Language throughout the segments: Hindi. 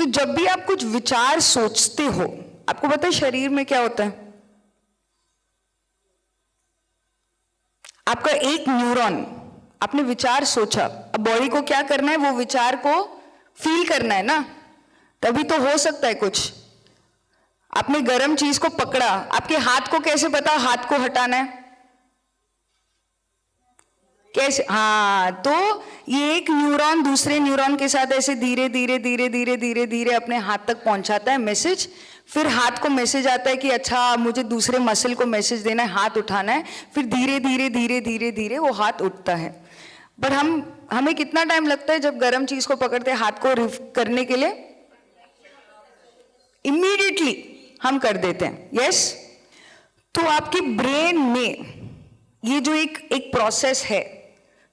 तो जब भी आप कुछ विचार सोचते हो, आपको पता है शरीर में क्या होता है? आपका एक न्यूरॉन, आपने विचार सोचा, अब बॉडी को क्या करना है? वो विचार को फील करना है ना, तभी तो हो सकता है कुछ। आपने गर्म चीज को पकड़ा, आपके हाथ को कैसे पता हाथ को हटाना है? कैसे? हाँ, तो ये एक न्यूरॉन दूसरे न्यूरॉन के साथ ऐसे धीरे धीरे धीरे धीरे धीरे धीरे अपने हाथ तक पहुंचाता है मैसेज। फिर हाथ को मैसेज आता है कि अच्छा मुझे दूसरे मसल को मैसेज देना है, हाथ उठाना है। फिर धीरे धीरे धीरे धीरे धीरे वो हाथ उठता है। पर हमें कितना टाइम लगता है जब गर्म चीज को पकड़ते हैं हाथ को रिफ करने के लिए? इमीडिएटली हम कर देते हैं। यस, तो आपके ब्रेन में ये जो एक प्रोसेस है,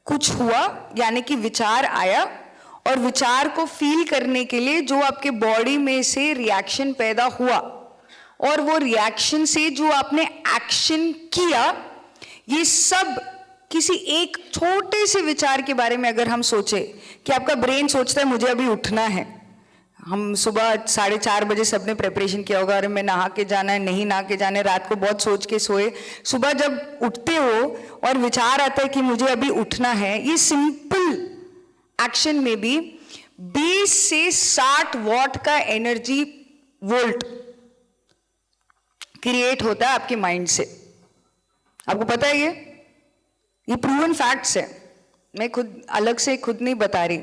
कुछ हुआ यानी कि विचार आया, और विचार को फील करने के लिए जो आपके बॉडी में से रिएक्शन पैदा हुआ, और वो रिएक्शन से जो आपने एक्शन किया, ये सब किसी एक छोटे से विचार के बारे में अगर हम सोचे कि आपका ब्रेन सोचता है मुझे अभी उठना है, हम सुबह 4:30 बजे सबने प्रिपरेशन किया होगा, अरे मैं नहा के जाना है, नहीं नहा के जाना है, रात को बहुत सोच के सोए, सुबह जब उठते हो और विचार आता है कि मुझे अभी उठना है, ये सिंपल एक्शन में भी 20 से 60 वॉट का एनर्जी वोल्ट क्रिएट होता है आपके माइंड से। आपको पता है ये प्रूवन फैक्ट्स है, मैं खुद नहीं बता रही।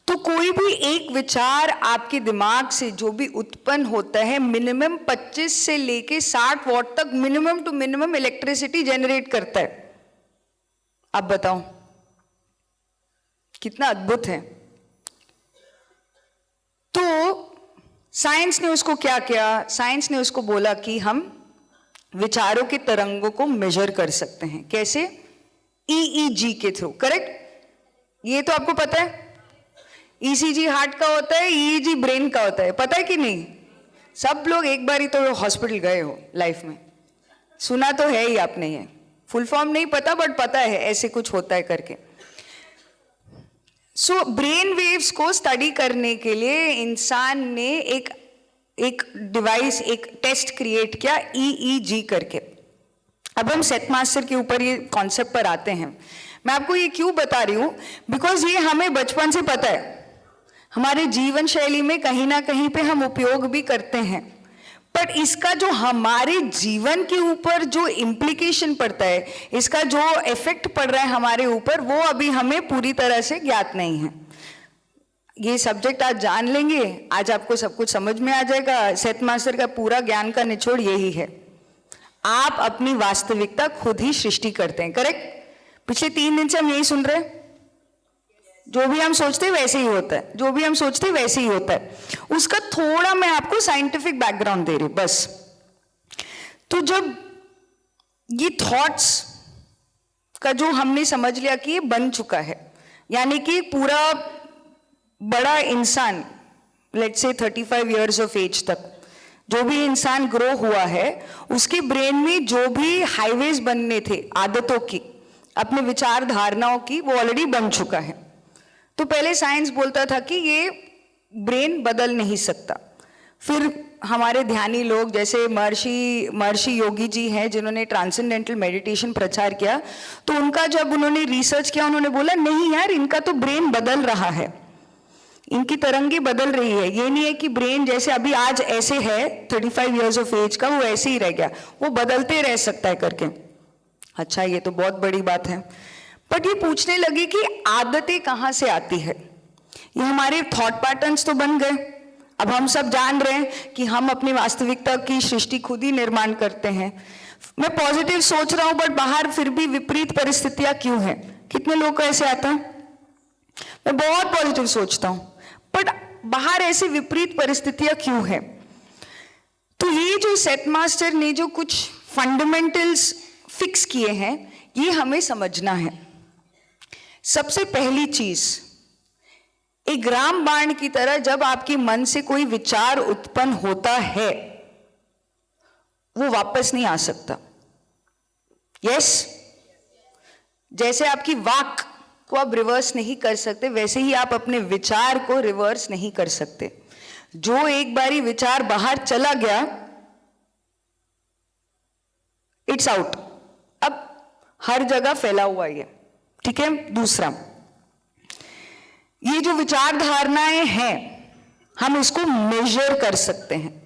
तो कोई भी एक विचार आपके दिमाग से जो भी उत्पन्न होता है, मिनिमम 25 से लेके 60 वॉट तक minimum to minimum electricity generate करता है। अब बताओ कितना अद्भुत है। तो साइंस ने उसको क्या किया? साइंस ने उसको बोला कि हम विचारों के तरंगों को मेजर कर सकते हैं। कैसे? EEG के थ्रू। करेक्ट? ये तो आपको पता है। ECG हार्ट का होता है, EEG ब्रेन का होता है। पता है कि नहीं? सब लोग एक बार ही तो हॉस्पिटल गए हो लाइफ में, सुना तो है ही आपने। ये फुल फॉर्म नहीं पता बट पता है ऐसे कुछ होता है करके। सो ब्रेन वेव्स को स्टडी करने के लिए इंसान ने एक डिवाइस, एक टेस्ट क्रिएट किया, EEG करके। अब हम सेट मास्टर के ऊपर ये कॉन्सेप्ट पर आते हैं। मैं आपको ये क्यों बता रही हूं? बिकॉज ये हमें बचपन से पता है, हमारे जीवन शैली में कहीं ना कहीं पे हम उपयोग भी करते हैं, पर इसका जो हमारे जीवन के ऊपर जो इम्प्लीकेशन पड़ता है, इसका जो इफेक्ट पड़ रहा है हमारे ऊपर, वो अभी हमें पूरी तरह से ज्ञात नहीं है। ये सब्जेक्ट आज जान लेंगे, आज आपको सब कुछ समझ में आ जाएगा। सेट मास्टर का पूरा ज्ञान का निचोड़ यही है, आप अपनी वास्तविकता खुद ही सृष्टि करते हैं। करेक्ट? पिछले 3 दिन से हम यही सुन रहे हैं, जो भी हम सोचते हैं वैसे ही होता है, जो भी हम सोचते हैं वैसे ही होता है। उसका थोड़ा मैं आपको साइंटिफिक बैकग्राउंड दे रही हूं बस। तो जब ये थॉट्स का जो हमने समझ लिया कि ये बन चुका है, यानी कि पूरा बड़ा इंसान, let's say 35 years of as तक जो भी इंसान ग्रो हुआ है, उसके ब्रेन में जो भी हाईवेज बनने थे आदतों की, अपने विचार धारणाओं की, वो ऑलरेडी बन चुका है। तो पहले साइंस बोलता था कि ये ब्रेन बदल नहीं सकता। फिर हमारे ध्यानी लोग जैसे महर्षि योगी जी हैं, जिन्होंने ट्रांसेंडेंटल मेडिटेशन प्रचार किया, तो उनका जब उन्होंने रिसर्च किया, उन्होंने बोला नहीं यार, इनका तो ब्रेन बदल रहा है, इनकी तरंगे बदल रही है। ये नहीं है कि ब्रेन जैसे अभी आज ऐसे है 35 इयर्स ऑफ एज का, वो ऐसे ही रह गया, वो बदलते रह सकता है करके। अच्छा, ये तो बहुत बड़ी बात है। बट ये पूछने लगी कि आदतें कहाँ से आती है? ये हमारे थॉट पैटर्न्स तो बन गए, अब हम सब जान रहे हैं कि हम अपनी वास्तविकता की सृष्टि खुद ही निर्माण करते हैं। मैं पॉजिटिव सोच रहा हूं बट बाहर फिर भी विपरीत परिस्थितियां क्यों हैं? कितने लोग को ऐसे आता है? मैं बहुत पॉजिटिव सोचता हूं बट बाहर ऐसी विपरीत परिस्थितियां क्यों हैं? तो ये जो सेट मास्टर ने जो कुछ फंडामेंटल्स फिक्स किए हैं, ये हमें समझना है। सबसे पहली चीज, एक रामबाण की तरह जब आपके मन से कोई विचार उत्पन्न होता है, वो वापस नहीं आ सकता। यस, जैसे आपकी वाक को आप रिवर्स नहीं कर सकते, वैसे ही आप अपने विचार को रिवर्स नहीं कर सकते। जो एक बारी विचार बाहर चला गया, इट्स आउट, अब हर जगह फैला हुआ ये, ठीक है। दूसरा, ये जो विचार धारणाएं हैं, हम इसको मेजर कर सकते हैं।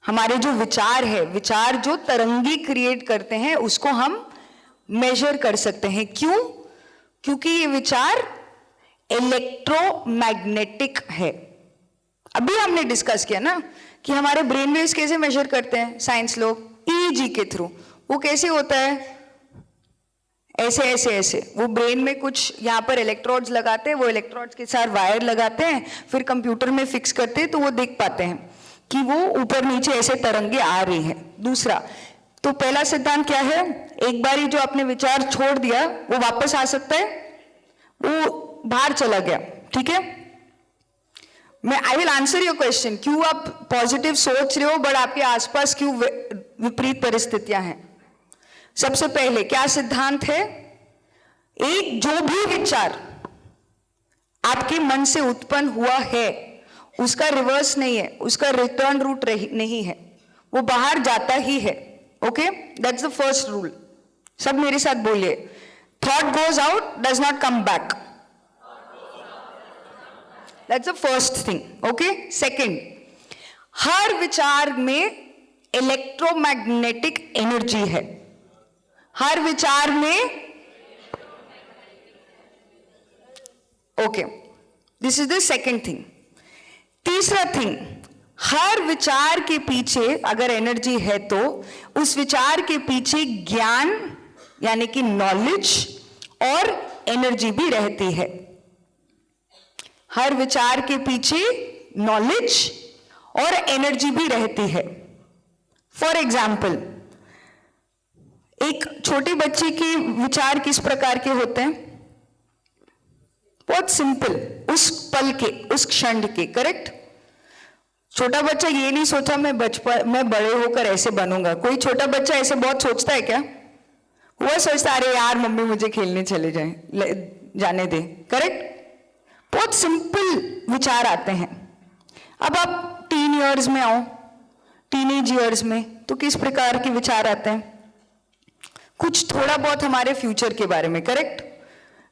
हमारे जो विचार है, विचार जो तरंगी क्रिएट करते हैं, उसको हम मेजर कर सकते हैं। क्यों? क्योंकि ये विचार इलेक्ट्रोमैग्नेटिक है। अभी हमने डिस्कस किया ना कि हमारे ब्रेन वेव्स कैसे मेजर करते हैं साइंस लोग, ईईजी के थ्रू। वो कैसे होता है? ऐसे ऐसे ऐसे, वो ब्रेन में कुछ यहाँ पर इलेक्ट्रोड्स लगाते हैं, वो इलेक्ट्रोड्स के साथ वायर लगाते हैं, फिर कंप्यूटर में फिक्स करते हैं, तो वो देख पाते हैं कि वो ऊपर नीचे ऐसे तरंगे आ रही हैं। दूसरा, तो पहला सिद्धांत क्या है? एक बारी जो आपने विचार छोड़ दिया वो वापस आ सकता है, वो बाहर चला गया, ठीक है। मैं I will answer your question, क्यों आप पॉजिटिव सोच रहे हो बट आपके आसपास क्यों विपरीत परिस्थितियां हैं। सबसे पहले क्या सिद्धांत है? एक जो भी विचार आपके मन से उत्पन्न हुआ है, उसका रिवर्स नहीं है, उसका रिटर्न रूट नहीं है, वो बाहर जाता ही है। Okay, that's the first rule. सब मेरे साथ बोलिए, thought goes out, does not come back. That's the first thing. Okay, second, हर विचार में इलेक्ट्रोमैग्नेटिक एनर्जी है। हर विचार में, okay, this is the second thing. तीसरा थिंग, हर विचार के पीछे अगर एनर्जी है तो उस विचार के पीछे ज्ञान यानी कि नॉलेज और एनर्जी भी रहती है। हर विचार के पीछे नॉलेज और एनर्जी भी रहती है। फॉर एग्जाम्पल, एक छोटे बच्चे के विचार किस प्रकार के होते हैं? बहुत सिंपल, उस पल के, उस क्षण के, करेक्ट। छोटा बच्चा ये नहीं सोचा मैं बड़े होकर ऐसे बनूंगा। कोई छोटा बच्चा ऐसे बहुत सोचता है क्या? वो सोचता अरे यार मम्मी मुझे खेलने चले जाने दे, करेक्ट। बहुत सिंपल विचार आते हैं। अब आप टीन ईयर्स में आओ, टीनेज ईयर्स में, तो किस प्रकार के विचार आते हैं? कुछ थोड़ा बहुत हमारे फ्यूचर के बारे में, करेक्ट।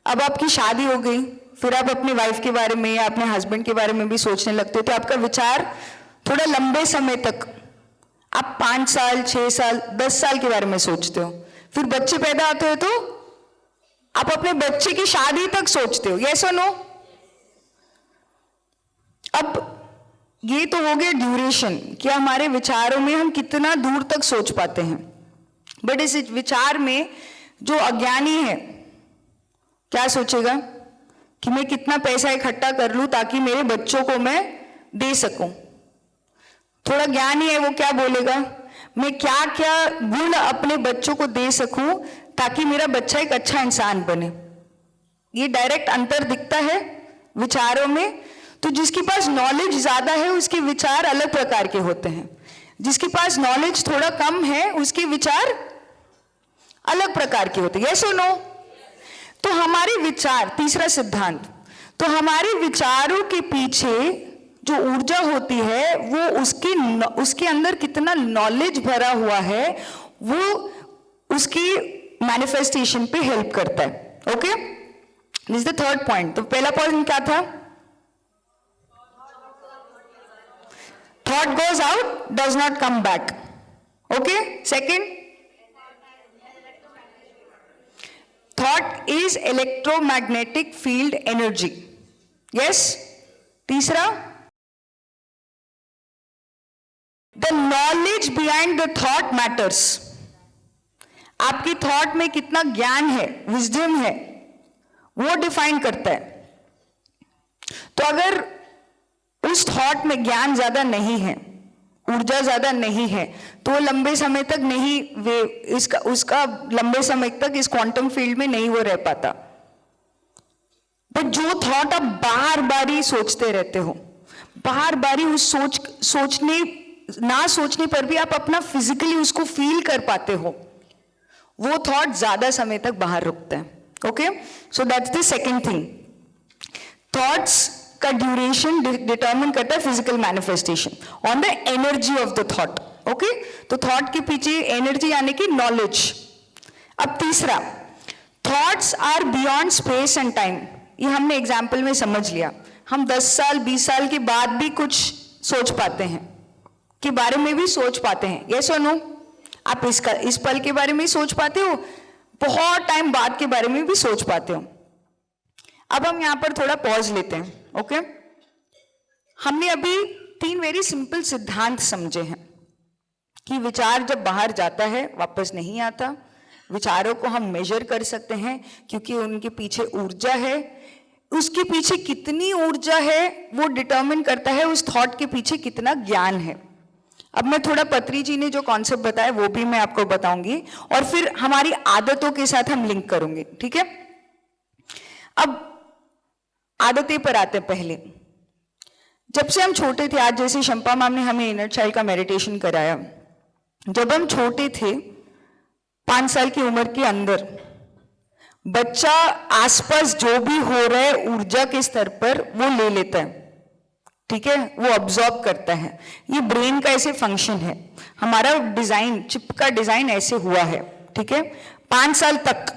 अब आपकी शादी हो गई, फिर आप अपनी वाइफ के बारे में या अपने हस्बैंड के बारे में भी सोचने लगते हो, तो आपका विचार थोड़ा लंबे समय तक, आप 5 साल, 6 साल, 10 साल के बारे में सोचते हो। फिर बच्चे पैदा होते हो तो आप अपने बच्चे की शादी तक सोचते हो, यस और नो? अब ये तो हो गया ड्यूरेशन, कि हमारे विचारों में हम कितना दूर तक सोच पाते हैं। बट इस विचार में जो अज्ञानी है क्या सोचेगा कि मैं कितना पैसा इकट्ठा कर लूं ताकि मेरे बच्चों को मैं दे सकूं। थोड़ा ज्ञानी है, वो क्या बोलेगा? मैं क्या क्या गुण अपने बच्चों को दे सकूं ताकि मेरा बच्चा एक अच्छा इंसान बने। ये डायरेक्ट अंतर दिखता है विचारों में। तो जिसके पास नॉलेज ज्यादा है उसके विचार अलग प्रकार के होते हैं, जिसके पास नॉलेज थोड़ा कम है उसके विचार अलग प्रकार के होते हैं, यस और नो? तो हमारे विचार, तीसरा सिद्धांत, तो हमारे विचारों के पीछे जो ऊर्जा होती है वो उसके अंदर कितना नॉलेज भरा हुआ है वो उसकी मैनिफेस्टेशन पे हेल्प करता है। Okay, this is the third point. तो पहला पॉइंट क्या था? Thought goes out, does not come back. Okay, second, thought is electromagnetic field energy, yes. तीसरा, the knowledge behind the thought matters. आपकी थॉट में कितना ज्ञान है, विजडम है, वो डिफाइन करता है। तो अगर उस थॉट में ज्ञान ज्यादा नहीं है, ऊर्जा ज्यादा नहीं है, तो लंबे समय तक नहीं, वे उसका लंबे समय तक इस क्वांटम फील्ड में नहीं वो रह पाता। बट जो थॉट आप बार बार ही सोचते रहते हो, बार बार ही उस सोचने पर भी आप अपना फिजिकली उसको फील कर पाते हो, वो थॉट ज्यादा समय तक बाहर रुकते हैं। Okay, so that's the second thing. Thoughts का ड्यूरेशन डिटरमिन करता है physical manifestation on the energy of the thought. Okay, तो थॉट के पीछे एनर्जी यानी कि नॉलेज। अब तीसरा, thoughts are beyond space and time. ये हमने एग्जाम्पल में समझ लिया। हम 10 साल 20 साल के बाद भी कुछ सोच पाते हैं, के बारे में भी सोच पाते हैं, यस और नो? आप इस पल के बारे में सोच पाते हो, बहुत टाइम बाद के बारे में भी सोच पाते हो। अब हम यहां पर थोड़ा पॉज लेते हैं। ओके, हमने अभी 3 वेरी सिंपल सिद्धांत समझे हैं कि विचार जब बाहर जाता है वापस नहीं आता। विचारों को हम मेजर कर सकते हैं क्योंकि उनके पीछे ऊर्जा है। उसके पीछे कितनी ऊर्जा है वो डिटरमिन करता है उस थॉट के पीछे कितना ज्ञान है। अब मैं थोड़ा पत्री जी ने जो कॉन्सेप्ट बताया वो भी मैं आपको बताऊंगी और फिर हमारी आदतों के साथ हम लिंक करेंगे, ठीक है? अब आदतें पर आते हैं। पहले जब से हम छोटे थे, आज जैसे शंपा मैम ने हमें इनर चाइल्ड का मेडिटेशन कराया, जब हम छोटे थे 5 साल की उम्र के अंदर बच्चा आसपास जो भी हो रहा है ऊर्जा के स्तर पर वो ले लेता है, ठीक है? वो ऑब्जॉर्ब करता है। ये ब्रेन का ऐसे फंक्शन है। हमारा डिजाइन, चिप का डिजाइन ऐसे हुआ है, ठीक है? 5 साल तक।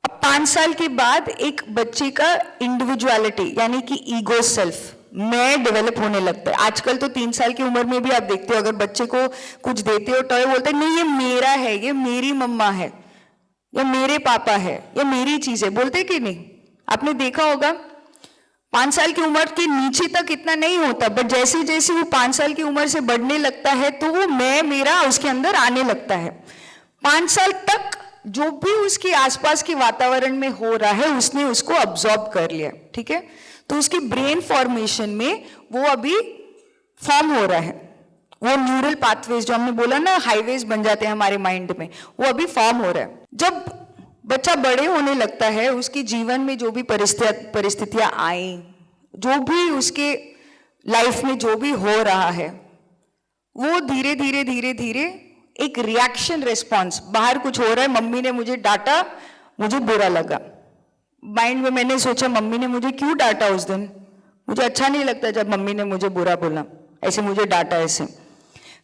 अब 5 साल के बाद एक बच्चे का इंडिविजुअलिटी यानी कि ईगो सेल्फ मैं डेवलप होने लगता है। आजकल तो 3 साल की उम्र में भी आप देखते हो, अगर बच्चे को कुछ देते हो टॉय, बोलते हैं नहीं ये मेरा है, ये मेरी मम्मा है, या मेरे पापा है, या मेरी चीज है, बोलते कि नहीं? आपने देखा होगा 5 साल की उम्र के नीचे तक इतना नहीं होता, बट जैसे जैसे वो 5 साल की उम्र से बढ़ने लगता है तो वो मैं मेरा उसके अंदर आने लगता है। 5 साल तक जो भी उसके आसपास के वातावरण में हो रहा है उसने उसको अब्सॉर्ब कर लिया, ठीक है? तो उसकी ब्रेन फॉर्मेशन में वो अभी फॉर्म हो रहा है। वो न्यूरल पाथवेज जो हमने बोला ना, हाईवेज बन जाते हैं हमारे माइंड में, वो अभी फॉर्म हो रहा है। जब बच्चा बड़े होने लगता है, उसके जीवन में जो भी परिस्थितियां आई, जो भी उसके लाइफ में जो भी हो रहा है, वो धीरे धीरे धीरे धीरे एक रिएक्शन रिस्पॉन्स, बाहर कुछ हो रहा है, मम्मी ने मुझे डांटा, मुझे बुरा लगा। माइंड में मैंने सोचा मम्मी ने मुझे क्यों डांटा उस दिन, मुझे अच्छा नहीं लगता जब मम्मी ने मुझे बुरा बोला, ऐसे मुझे डांटा ऐसे।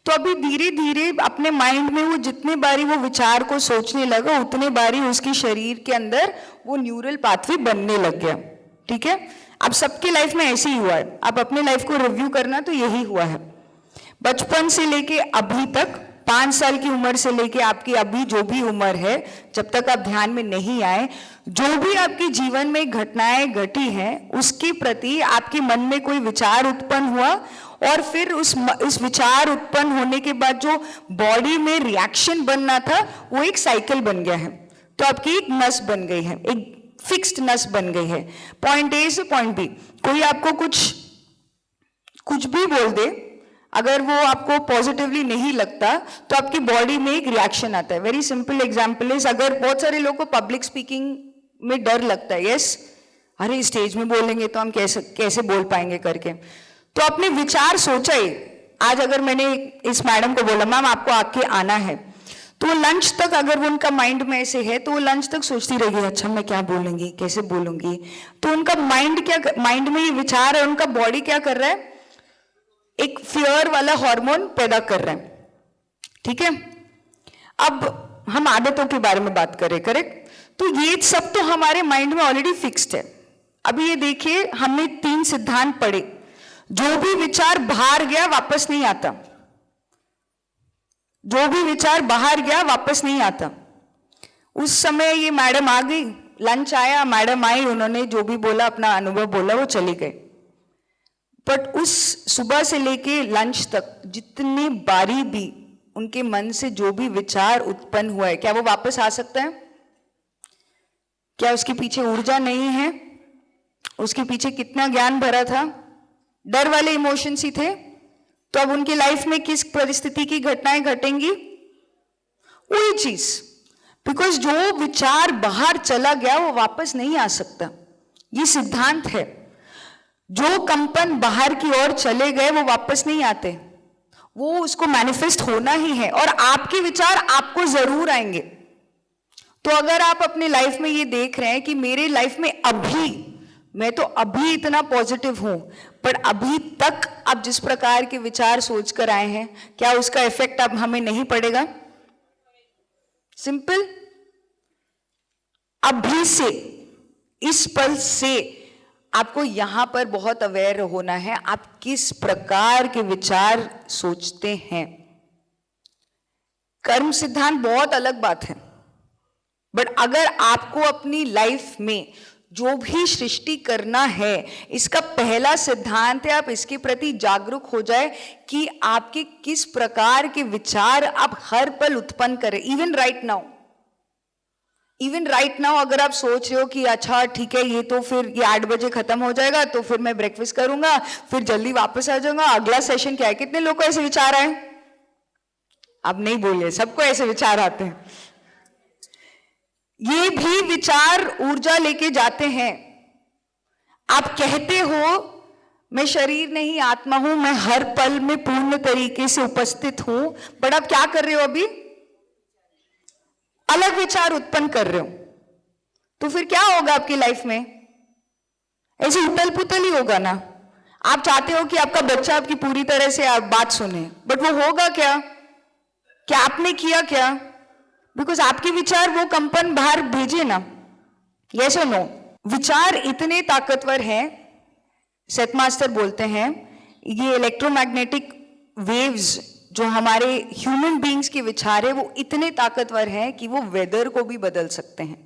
तो अभी धीरे धीरे अपने माइंड में वो जितने बारी वो विचार को सोचने लगा उतने बारी उसके शरीर के अंदर वो न्यूरल पाथवे बनने लग गया, ठीक है? अब सबके लाइफ में ऐसे ही हुआ है। आप अपने लाइफ को रिव्यू करना तो यही हुआ है। बचपन से लेके अभी तक, 5 साल की उम्र से लेके आपकी अभी जो भी उम्र है, जब तक आप ध्यान में नहीं आए, जो भी आपके जीवन में घटनाएं घटी हैं उसके प्रति आपके मन में कोई विचार उत्पन्न हुआ और फिर उस विचार उत्पन्न होने के बाद जो बॉडी में रिएक्शन बनना था वो एक साइकिल बन गया है। तो आपकी एक नस बन गई है, एक फिक्स्ड नस बन गई है, पॉइंट ए से पॉइंट बी। कोई आपको कुछ भी बोल दे, अगर वो आपको पॉजिटिवली नहीं लगता तो आपकी बॉडी में एक रिएक्शन आता है। वेरी सिंपल एग्जांपल इज, अगर बहुत सारे लोगों को पब्लिक स्पीकिंग में डर लगता है, यस, अरे स्टेज में बोलेंगे तो हम कैसे बोल पाएंगे करके, तो अपने विचार सोचा ही। आज अगर मैंने इस मैडम को बोला मैम आपको आके आना है, तो वो लंच तक अगर वो उनका माइंड में ऐसे है तो वो लंच तक सोचती रहेगी अच्छा मैं क्या बोलूंगी, कैसे बोलूंगी। तो उनका माइंड में ये विचार है, उनका बॉडी क्या कर रहा है, एक फियर वाला हार्मोन पैदा कर रहे हैं, ठीक है? अब हम आदतों के बारे में बात करें, करेक्ट? तो ये सब तो हमारे माइंड में ऑलरेडी फिक्स्ड है। अभी ये देखिए, हमने 3 सिद्धांत पढ़े। जो भी विचार बाहर गया वापस नहीं आता, जो भी विचार बाहर गया वापस नहीं आता। उस समय ये मैडम आ गई, लंच आया, मैडम आई, उन्होंने जो भी बोला अपना अनुभव बोला, वो चली गई। बट उस सुबह से लेके लंच तक जितनी बारी भी उनके मन से जो भी विचार उत्पन्न हुआ है, क्या वो वापस आ सकता है? क्या उसके पीछे ऊर्जा नहीं है? उसके पीछे कितना ज्ञान भरा था? डर वाले इमोशंस ही थे। तो अब उनकी लाइफ में किस परिस्थिति की घटनाएं घटेंगी? वही चीज, बिकॉज जो विचार बाहर चला गया वो वापस नहीं आ सकता। ये सिद्धांत है। जो कंपन बाहर की ओर चले गए वो वापस नहीं आते, वो उसको मैनिफेस्ट होना ही है, और आपके विचार आपको जरूर आएंगे। तो अगर आप अपने लाइफ में ये देख रहे हैं कि मेरे लाइफ में अभी मैं तो अभी इतना पॉजिटिव हूं, पर अभी तक आप जिस प्रकार के विचार सोच कर आए हैं, क्या उसका इफेक्ट अब हमें नहीं पड़ेगा? सिंपल। अभी से, इस पल से आपको यहां पर बहुत अवेयर होना है, आप किस प्रकार के विचार सोचते हैं। कर्म सिद्धांत बहुत अलग बात है, बट अगर आपको अपनी लाइफ में जो भी सृष्टि करना है, इसका पहला सिद्धांत है आप इसके प्रति जागरूक हो जाए कि आपके किस प्रकार के विचार आप हर पल उत्पन्न करें। इवन राइट नाउ अगर आप सोच रहे हो कि अच्छा ठीक है, ये तो फिर ये 8 बजे खत्म हो जाएगा, तो फिर मैं ब्रेकफास्ट करूंगा, फिर जल्दी वापस आ जाऊंगा, अगला सेशन क्या है। कितने लोग को ऐसे विचार आए? आप नहीं बोलिए, सबको ऐसे विचार आते हैं। ये भी विचार ऊर्जा लेके जाते हैं। आप कहते हो मैं शरीर नहीं आत्मा हूं, मैं हर पल में पूर्ण तरीके से उपस्थित हूं, बट आप क्या कर रहे हो? अभी अलग विचार उत्पन्न कर रहे हो। तो फिर क्या होगा आपकी लाइफ में? ऐसे उतल पुतल ही होगा ना। आप चाहते हो कि आपका बच्चा आपकी पूरी तरह से आप बात सुने, बट वो होगा क्या? क्या आपने किया क्या? बिकॉज आपके विचार वो कंपन बाहर भेजे ना। यस और नो? विचार इतने ताकतवर हैं, सेथ मास्टर बोलते हैं ये इलेक्ट्रोमैग्नेटिक वेव्स जो हमारे ह्यूमन बीइंग्स के विचार है वो इतने ताकतवर हैं कि वो वेदर को भी बदल सकते हैं।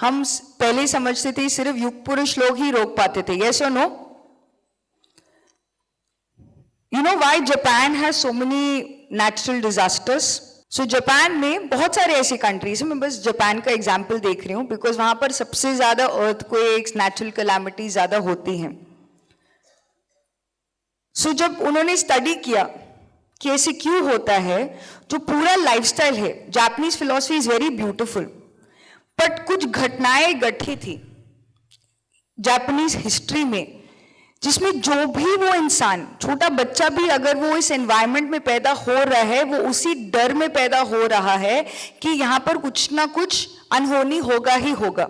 हम पहले समझते थे सिर्फ युग पुरुष लोग ही रोक पाते थे। यस और no? You know why Japan has so many natural disasters? So Japan में बहुत सारे ऐसी कंट्रीज हैं, मैं बस जापान का एग्जाम्पल देख रही हूँ बिकॉज वहां पर सबसे ज्यादा अर्थक्वेक्स, नेचुरल कैलामिटी ज्यादा होती हैं। सो जब उन्होंने स्टडी किया कि ऐसे क्यों होता है, जो पूरा लाइफस्टाइल है, Japanese philosophy is very beautiful, but कुछ घटनाएं घटी थी जापानीज हिस्ट्री में जिसमें जो भी वो इंसान, छोटा बच्चा भी अगर वो इस एनवायरनमेंट में पैदा हो रहा है, वो उसी डर में पैदा हो रहा है कि यहां पर कुछ ना कुछ अनहोनी होगा ही होगा।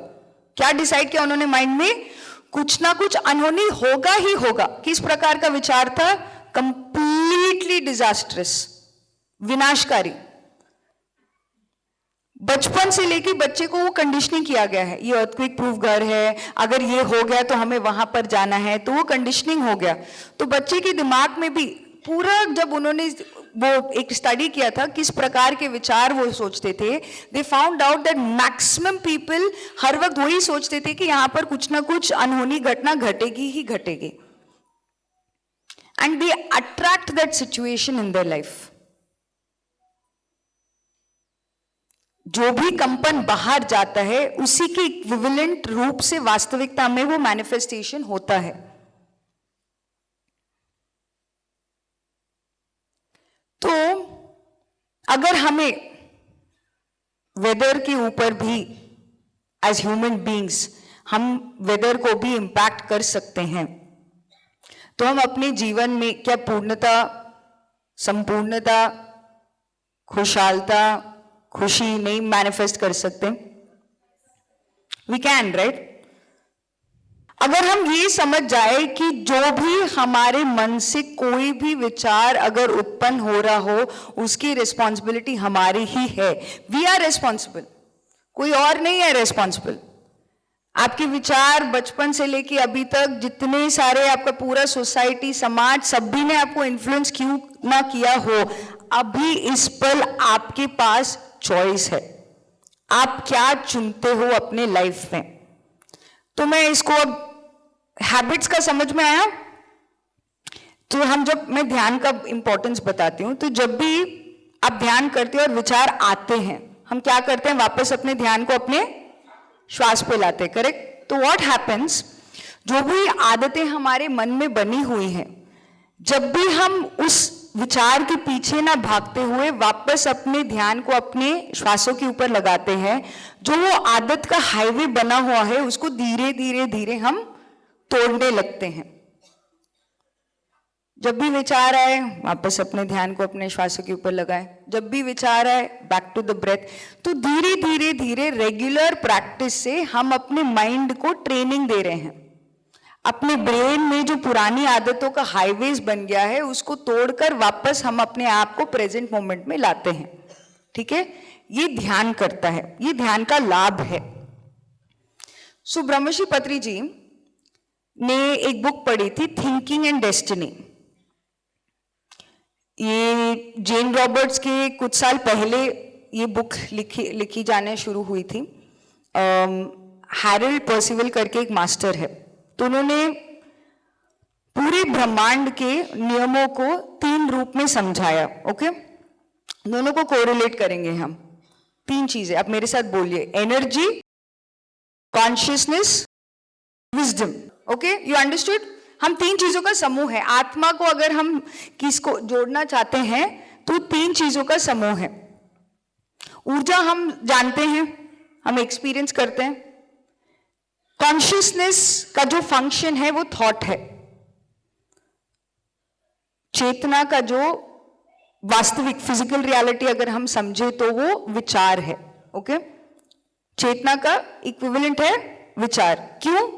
क्या डिसाइड किया उन्होंने माइंड में? कुछ ना कुछ अनहोनी होगा ही होगा। किस प्रकार का विचार था? कंप्लीटली डिजास्ट्रस, विनाशकारी। बचपन से लेके बच्चे को वो कंडीशनिंग किया गया है, ये अर्थक्वेक प्रूफ घर है, अगर ये हो गया तो हमें वहां पर जाना है, तो वो कंडीशनिंग हो गया। तो बच्चे के दिमाग में भी पूरा, जब उन्होंने वो एक स्टडी किया था किस प्रकार के विचार वो सोचते थे, they found out that maximum people हर वक्त वही सोचते थे कि यहां पर कुछ ना कुछ अनहोनी घटना घटेगी ही घटेगी, and they attract that situation in their life. जो भी कंपन बाहर जाता है उसी के इक्विवेलेंट रूप से वास्तविकता में वो मैनिफेस्टेशन होता है। तो अगर हमें वेदर के ऊपर भी एज ह्यूमन बीइंग्स हम वेदर को भी इंपैक्ट कर सकते हैं, तो हम अपने जीवन में क्या पूर्णता, संपूर्णता, खुशहालता, खुशी नहीं मैनिफेस्ट कर सकते? We can, right? अगर हम ये समझ जाए कि जो भी हमारे मन से कोई भी विचार अगर उत्पन्न हो रहा हो, उसकी रिस्पॉन्सिबिलिटी हमारी ही है। वी आर रिस्पॉन्सिबल, कोई और नहीं है रिस्पॉन्सिबल। आपके विचार बचपन से लेके अभी तक जितने सारे आपका पूरा सोसाइटी, समाज, सभी ने आपको इन्फ्लुएंस क्यों ना किया हो, अभी इस पल आपके पास चॉइस है। आप क्या चुनते हो अपने लाइफ में। तो मैं इसको अब हैबिट्स का समझ में आया। तो मैं ध्यान का इंपॉर्टेंस बताती हूं। तो जब भी आप ध्यान करते हो और विचार आते हैं, हम क्या करते हैं? वापस अपने ध्यान को अपने श्वास पे लाते हैं, करेक्ट? तो व्हाट हैपेंस, जो भी आदतें हमारे मन में बनी हुई हैं, जब भी हम उस विचार के पीछे ना भागते हुए वापस अपने ध्यान को अपने श्वासों के ऊपर लगाते हैं, जो वो आदत का हाईवे बना हुआ है उसको धीरे धीरे धीरे हम तोड़ने लगते हैं। जब भी विचार आए वापस अपने ध्यान को अपने श्वासों के ऊपर लगाएं, जब भी विचार आए बैक टू द ब्रेथ। तो धीरे धीरे धीरे रेगुलर प्रैक्टिस से हम अपने माइंड को ट्रेनिंग दे रहे हैं। अपने ब्रेन में जो पुरानी आदतों का हाईवेज बन गया है उसको तोड़कर वापस हम अपने आप को प्रेजेंट मोमेंट में लाते हैं। ठीक है, ये ध्यान करता है, ये ध्यान का लाभ है। सो ब्रह्मश्री पत्री जी ने एक बुक पढ़ी थी, थिंकिंग एंड डेस्टिनी। ये जेन रॉबर्ट्स के कुछ साल पहले ये बुक लिखी जाने शुरू हुई थी। हैरल्ड पर्सिवल करके एक मास्टर है, तो उन्होंने पूरे ब्रह्मांड के नियमों को 3 रूप में समझाया। ओके, दोनों को कोरिलेट करेंगे हम। 3 चीजें, आप मेरे साथ बोलिए, energy, consciousness, wisdom. Okay, you understood? हम 3 चीजों का समूह है। आत्मा को अगर हम किसको जोड़ना चाहते हैं तो 3 चीजों का समूह है। ऊर्जा हम जानते हैं, हम एक्सपीरियंस करते हैं। कॉन्शियसनेस का जो फंक्शन है वो थॉट है। चेतना का जो वास्तविक फिजिकल रियलिटी अगर हम समझे तो वो विचार है। ओके, चेतना का इक्विवेलेंट है विचार। क्यों?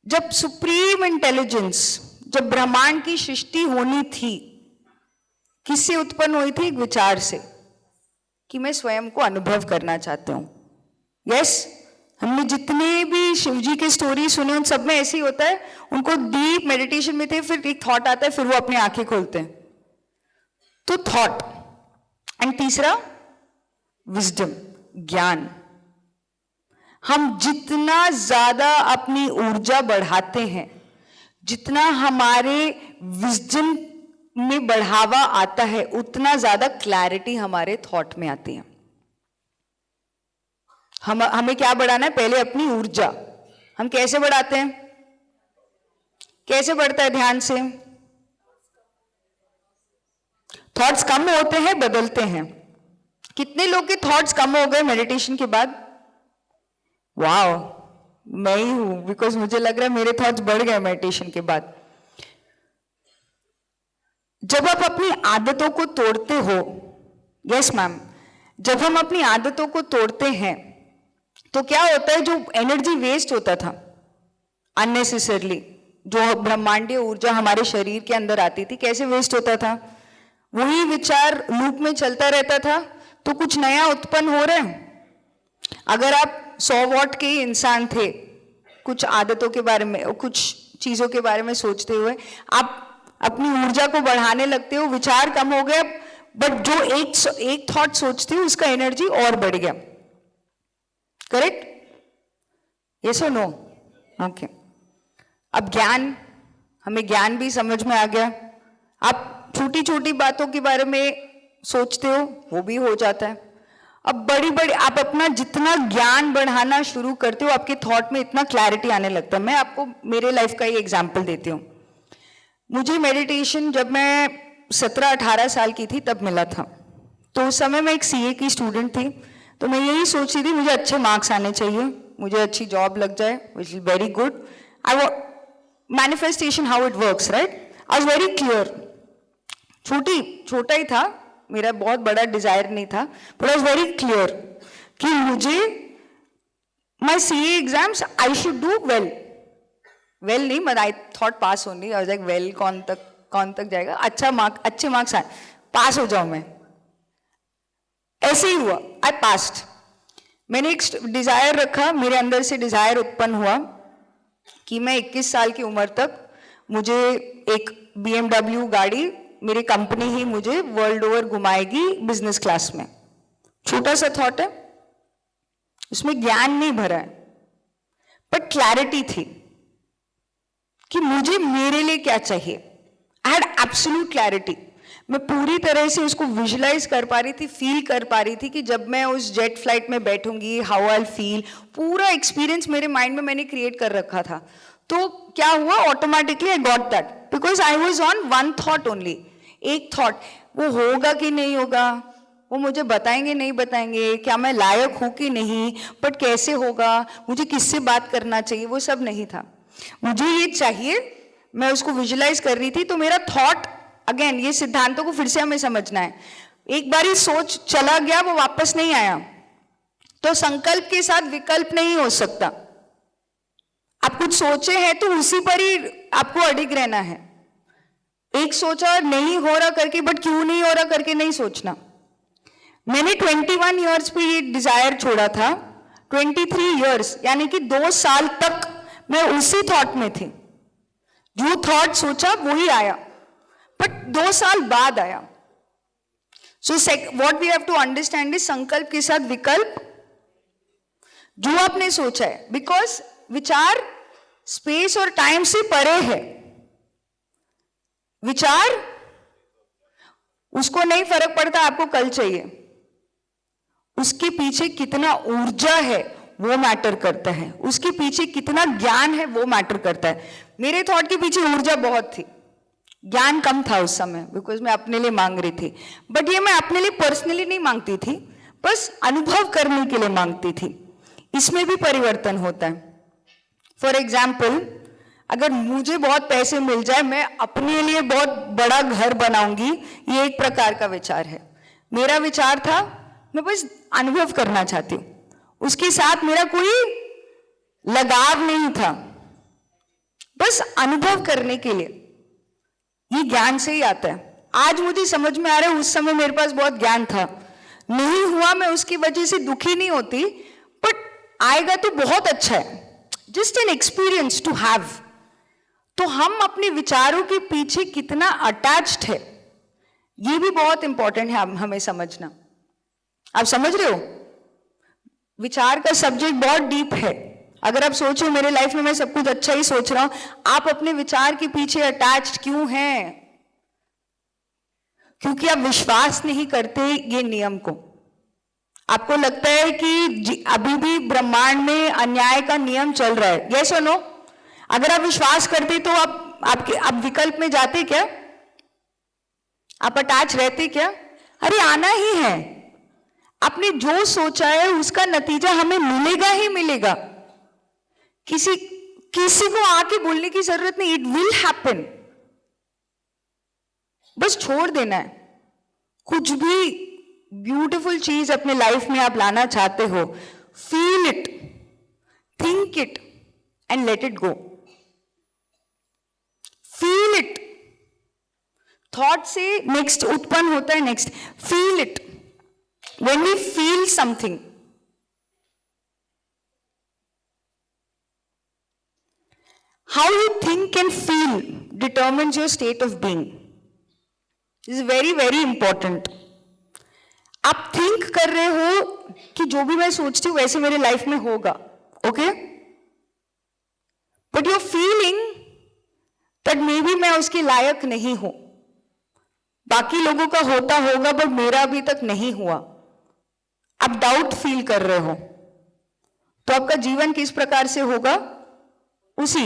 जब सुप्रीम इंटेलिजेंस, जब ब्रह्मांड की सृष्टि होनी थी, किससे उत्पन्न हुई थी? एक विचार से, कि मैं स्वयं को अनुभव करना चाहता हूं। यस, हमने जितने भी शिव जी के स्टोरी सुने उन सब में ऐसे ही होता है। उनको डीप मेडिटेशन में थे, फिर एक थॉट आता है, फिर वो अपनी आंखें खोलते हैं। तो थॉट। एंड तीसरा विजडम, ज्ञान। हम जितना ज्यादा अपनी ऊर्जा बढ़ाते हैं, जितना हमारे विजडम में बढ़ावा आता है, उतना ज्यादा क्लैरिटी हमारे थॉट में आती है। हमें क्या बढ़ाना है? पहले अपनी ऊर्जा। हम कैसे बढ़ाते हैं? कैसे बढ़ता है? ध्यान से। थॉट्स कम होते हैं, बदलते हैं। कितने लोग के थॉट्स कम हो गए मेडिटेशन के बाद? वाओ, मैं ही हूं, बिकॉज मुझे लग रहा है मेरे थॉट्स बढ़ गए मेडिटेशन के बाद। जब आप अपनी आदतों को तोड़ते हो, यस मैम, जब हम अपनी आदतों को तोड़ते हैं तो क्या होता है? जो एनर्जी वेस्ट होता था अननेसेसरली, जो ब्रह्मांडीय ऊर्जा हमारे शरीर के अंदर आती थी, कैसे वेस्ट होता था? वही विचार लूप में चलता रहता था, तो कुछ नया उत्पन्न हो रहा है। अगर आप 100 वॉट के इंसान थे, कुछ आदतों के बारे में, कुछ चीजों के बारे में सोचते हुए आप अपनी ऊर्जा को बढ़ाने लगते हो, विचार कम हो गया, बट जो एक थॉट सोचते हो उसका एनर्जी और बढ़ गया। करेक्ट? यस और नो? ओके। अब ज्ञान, हमें ज्ञान भी समझ में आ गया। आप छोटी छोटी बातों के बारे में सोचते हो, वो भी हो जाता है। अब बड़ी बड़ी आप अपना जितना ज्ञान बढ़ाना शुरू करते हो, आपके थॉट में इतना क्लैरिटी आने लगता है। मैं आपको मेरे लाइफ का ही एग्जाम्पल देती हूँ। मुझे मेडिटेशन जब मैं 17-18 साल की थी तब मिला था। तो उस समय मैं एक सीए की स्टूडेंट थी, तो मैं यही सोच रही थी मुझे अच्छे मार्क्स आने चाहिए, मुझे अच्छी जॉब लग जाए, which is very good. I manifestation how it works, right? I was very clear. छोटा ही था, मेरा बहुत बड़ा डिजायर नहीं था, but I was very clear कि मुझे my CA exams I should do well नहीं, but I thought pass only. I was like well कौन तक जाएगा, अच्छे मार्क्स आए, पास हो जाऊं मैं। ऐसे ही हुआ, आई पास्ड। मैंने एक डिजायर रखा, मेरे अंदर से डिजायर उत्पन्न हुआ कि मैं 21 साल की उम्र तक मुझे एक BMW गाड़ी, मेरी कंपनी ही मुझे वर्ल्ड ओवर घुमाएगी बिजनेस क्लास में। छोटा सा थॉट है, उसमें ज्ञान नहीं भरा है, बट क्लैरिटी थी कि मुझे मेरे लिए क्या चाहिए। I had absolute clarity. मैं पूरी तरह से उसको विजुलाइज कर पा रही थी, फील कर पा रही थी कि जब मैं उस जेट फ्लाइट में बैठूंगी, हाउ आई फील, पूरा एक्सपीरियंस मेरे माइंड में मैंने क्रिएट कर रखा था। तो क्या हुआ? Automatically I got that, because I was on one thought only, एक थॉट। वो होगा कि नहीं होगा, वो मुझे बताएंगे नहीं बताएंगे, क्या मैं लायक हूं कि नहीं, बट कैसे होगा, मुझे किससे बात करना चाहिए, वो सब नहीं था। मुझे ये चाहिए, मैं उसको विजुलाइज कर रही थी, तो मेरा थॉट, अगेन ये सिद्धांतों को फिर से हमें समझना है, एक बार ही सोच चला गया, वो वापस नहीं आया। तो संकल्प के साथ विकल्प नहीं हो सकता। आप कुछ सोचे हैं तो उसी पर ही आपको अडिग रहना है। एक सोचा नहीं हो रहा करके, बट क्यों नहीं हो रहा करके नहीं सोचना। मैंने 21 इयर्स पे ये डिजायर छोड़ा था। 23 इयर्स यानी कि 2 साल तक मैं उसी थॉट में थी, जो थॉट सोचा वही आया, बट 2 साल बाद आया। So what we have to understand is संकल्प के साथ विकल्प, जो आपने सोचा है, बिकॉज विचार स्पेस और टाइम से परे है। विचार, उसको नहीं फर्क पड़ता आपको कल चाहिए, उसके पीछे कितना ऊर्जा है वो मैटर करता है, उसके पीछे कितना ज्ञान है वो मैटर करता है। मेरे थॉट के पीछे ऊर्जा बहुत थी, ज्ञान कम था उस समय, बिकॉज मैं अपने लिए मांग रही थी। बट ये मैं अपने लिए पर्सनली नहीं मांगती थी, बस अनुभव करने के लिए मांगती थी। इसमें भी परिवर्तन होता है। फॉर एग्जाम्पल, अगर मुझे बहुत पैसे मिल जाए, मैं अपने लिए बहुत बड़ा घर बनाऊंगी, ये एक प्रकार का विचार है। मेरा विचार था मैं बस अनुभव करना चाहती हूं, उसके साथ मेरा कोई लगाव नहीं था, बस अनुभव करने के लिए। ये ज्ञान से ही आता है। आज मुझे समझ में आ रहा है, उस समय मेरे पास बहुत ज्ञान था, नहीं हुआ, मैं उसकी वजह से दुखी नहीं होती, बट आएगा तो बहुत अच्छा है, just an experience to have. तो हम अपने विचारों के पीछे कितना अटैच्ड है, ये भी बहुत इंपॉर्टेंट है हमें समझना। आप समझ रहे हो? विचार का सब्जेक्ट बहुत डीप है। अगर आप सोचो मेरे लाइफ में मैं सब कुछ अच्छा ही सोच रहा हूं, आप अपने विचार के पीछे अटैच्ड क्यों हैं? क्योंकि आप विश्वास नहीं करते ये नियम को। आपको लगता है कि अभी भी ब्रह्मांड में अन्याय का नियम चल रहा है, यस और नो? अगर आप विश्वास करते तो आप विकल्प में जाते क्या? आप अटैच रहते क्या? अरे आना ही है, आपने जो सोचा है उसका नतीजा हमें मिलेगा ही मिलेगा। किसी को आके बोलने की जरूरत नहीं, इट विल हैपन। बस छोड़ देना है। कुछ भी ब्यूटीफुल चीज अपने लाइफ में आप लाना चाहते हो, feel it, think it and let it go. Feel it, thought से नेक्स्ट उत्पन्न होता है next. Feel it. When we feel something, how you think and feel determines your state of being. This is very, very important. आप think कर रहे हो कि जो भी मैं सोचती हूँ वैसे मेरे लाइफ में होगा, okay? But you're feeling that maybe मैं उसके लायक नहीं हूं, बाकी लोगों का होता होगा बट मेरा अभी तक नहीं हुआ। आप डाउट फील कर रहे हो, तो आपका जीवन किस प्रकार से होगा? उसी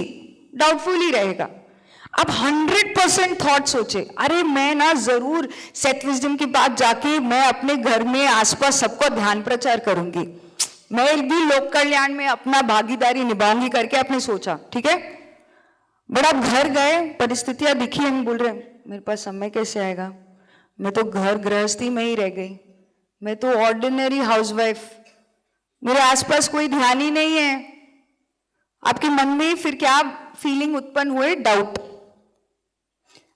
डाउटफुल ही रहेगा। आप 100% थॉट सोचे, अरे मैं ना जरूर सेट विजडम के पास जाके मैं अपने घर में आसपास सबको ध्यान प्रचार करूंगी, मैं भी लोक कल्याण में अपना भागीदारी निभाऊंगी करके आपने सोचा, ठीक है। बट आप घर गए, परिस्थितियां दिखी, हम बोल रहे मेरे पास समय कैसे आएगा, मैं तो घर गृहस्थी में ही रह गई, मैं तो ऑर्डिनरी हाउसवाइफ, मेरे आसपास कोई ध्यान ही नहीं है। आपके मन में फिर क्या फीलिंग उत्पन्न हुए? डाउट।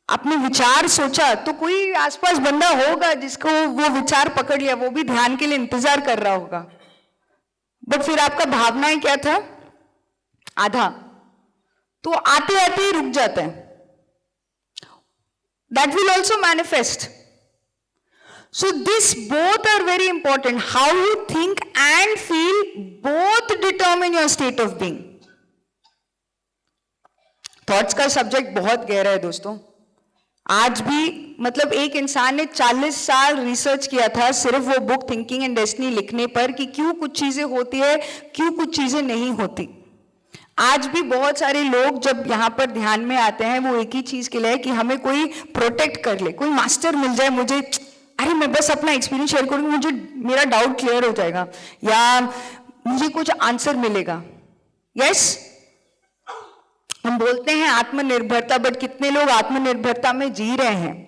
आपने विचार सोचा तो कोई आसपास बंदा होगा जिसको वो विचार पकड़ लिया, वो भी ध्यान के लिए इंतजार कर रहा होगा, बट फिर आपका भावनाएं क्या था? आधा, तो आते आते ही रुक जाता है। That will also manifest. So this both are very important. How you think and feel both determine your state of being. Thoughts का सब्जेक्ट बहुत गहरा है दोस्तों। आज भी मतलब एक इंसान ने 40 साल रिसर्च किया था सिर्फ वो बुक थिंकिंग एंड डेस्टिनी लिखने पर, कि क्यों कुछ चीजें होती है, क्यों कुछ चीजें नहीं होती। आज भी बहुत सारे लोग जब यहाँ पर ध्यान में आते हैं वो एक ही चीज के लिए कि हमें कोई प्रोटेक्ट कर ले, कोई मास्टर मिल जाए मुझे, अरे मैं बस अपना एक्सपीरियंस शेयर करूंगी, मुझे मेरा डाउट क्लियर हो जाएगा, या मुझे कुछ आंसर मिलेगा। यस, हम बोल बोलते हैं आत्मनिर्भरता, बट कितने लोग आत्मनिर्भरता में जी रहे हैं?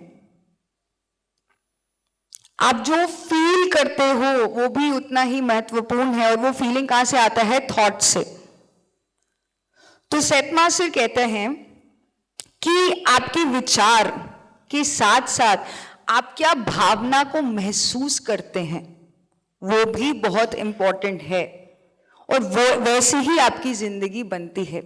आप जो फील करते हो वो भी उतना ही महत्वपूर्ण है, और वो फीलिंग कहां से आता है? थॉट से। तो सेथ मास्टर कहते हैं कि आपके विचार के साथ साथ आप क्या भावना को महसूस करते हैं वो भी बहुत इंपॉर्टेंट है, और वो वैसे ही आपकी जिंदगी बनती है।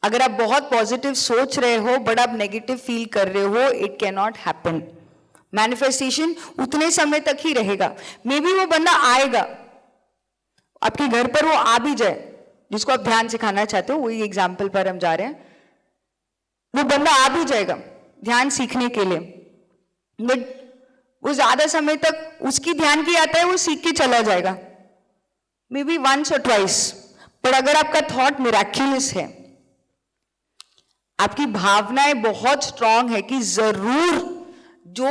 अगर आप बहुत पॉजिटिव सोच रहे हो बट आप नेगेटिव फील कर रहे हो, it can not happen. Manifestation उतने समय तक ही रहेगा। मे बी वो बंदा आएगा आपके घर पर, वो आ भी जाए जिसको आप ध्यान सिखाना चाहते हो, वही एग्जाम्पल पर हम जा रहे हैं, वो बंदा आ भी जाएगा ध्यान सीखने के लिए, बट वो ज्यादा समय तक उसकी ध्यान की आता है, वो सीख के चला जाएगा, मे बी वंस और ट्वाइस। पर अगर आपका थॉट मिराक्युलस है, आपकी भावनाएं बहुत स्ट्रांग है कि जरूर जो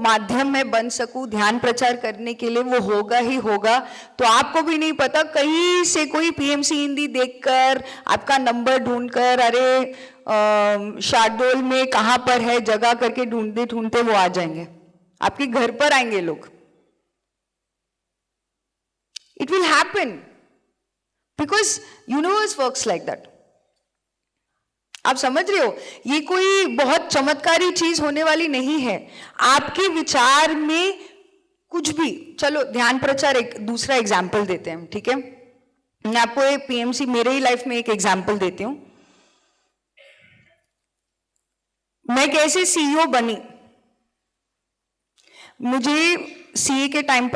माध्यम में बन सकूं ध्यान प्रचार करने के लिए वो होगा ही होगा, तो आपको भी नहीं पता कहीं से कोई पीएमसी हिंदी देखकर आपका नंबर ढूंढकर, अरे शार्दोल में कहां पर है जगह करके ढूंढते ढूंढते वो आ जाएंगे, आपके घर पर आएंगे लोग। It will happen because universe works like that. आप समझ रहे हो, ये कोई बहुत चमत्कारी चीज होने वाली नहीं है। आपके विचार में कुछ भी, चलो ध्यान प्रचार एक दूसरा एग्जाम्पल देते हैं, ठीक है? मैं आपको एक पीएमसी मेरे ही लाइफ में एक एग्जाम्पल देती हूं। मैं कैसे सीईओ बनी। मुझे सीए के टाइम